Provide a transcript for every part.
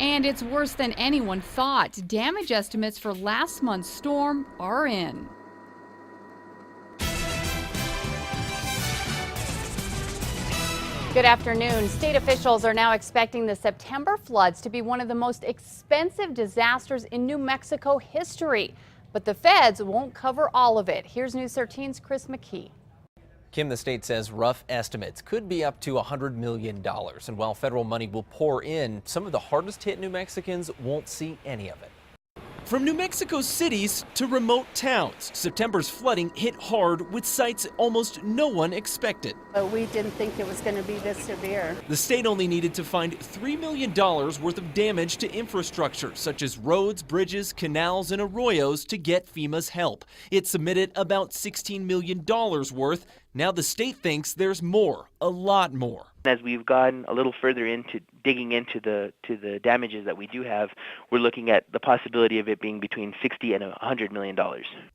And it's worse than anyone thought. Damage estimates for last month's storm are in. Good afternoon. State officials are now expecting the September floods to be one of the most expensive disasters in New Mexico history. But the feds won't cover all of it. Here's News 13's Chris McKee. Kim, the state says rough estimates could be up to $100 million. And while federal money will pour in, some of the hardest hit New Mexicans won't see any of it. From New Mexico cities to remote towns, September's flooding hit hard with sites almost no one expected. We didn't think it was going to be this severe. The state only needed to find $3 million worth of damage to infrastructure, such as roads, bridges, canals, and arroyos to get FEMA's help. It submitted about $16 million worth. Now the state thinks there's more, a lot more. As we've gone a little further into digging into the damages that we do have, we're looking at the possibility of it being between $60 and $100 million.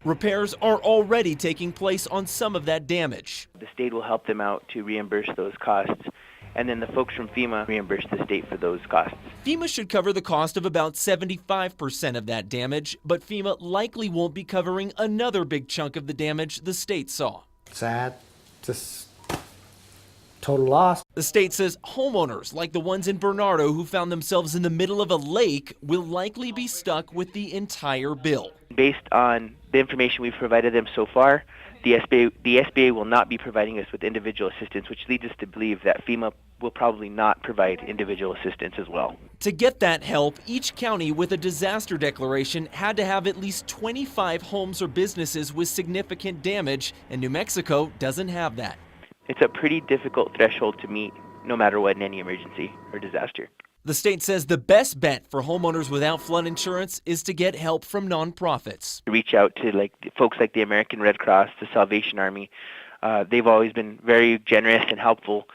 Repairs are already taking place on some of that damage. The state will help them out to reimburse those costs, and then the folks from FEMA reimburse the state for those costs. FEMA should cover the cost of about 75% of that damage, but FEMA likely won't be covering another big chunk of the damage the state saw. Sad, just total loss. The state says homeowners like the ones in Bernardo who found themselves in the middle of a lake will likely be stuck with the entire bill. Based on the information we've provided them so far, the SBA will not be providing us with individual assistance, which leads us to believe that FEMA will probably not provide individual assistance as well. To get that help, each county with a disaster declaration had to have at least 25 homes or businesses with significant damage, and New Mexico doesn't have that. It's a pretty difficult threshold to meet, no matter what, in any emergency or disaster. The state says the best bet for homeowners without flood insurance is to get help from nonprofits. Reach out to folks like the American Red Cross, the Salvation Army. They've always been very generous and helpful.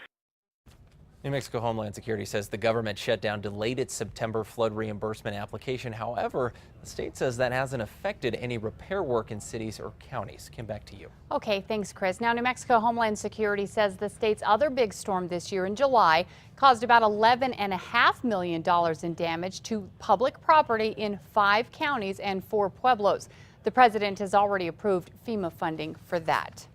New Mexico Homeland Security says the government shutdown delayed its September flood reimbursement application. However, the state says that hasn't affected any repair work in cities or counties. Kim, back to you. Okay, thanks, Chris. Now, New Mexico Homeland Security says the state's other big storm this year in July caused about $11.5 million in damage to public property in 5 counties and 4 pueblos. The president has already approved FEMA funding for that.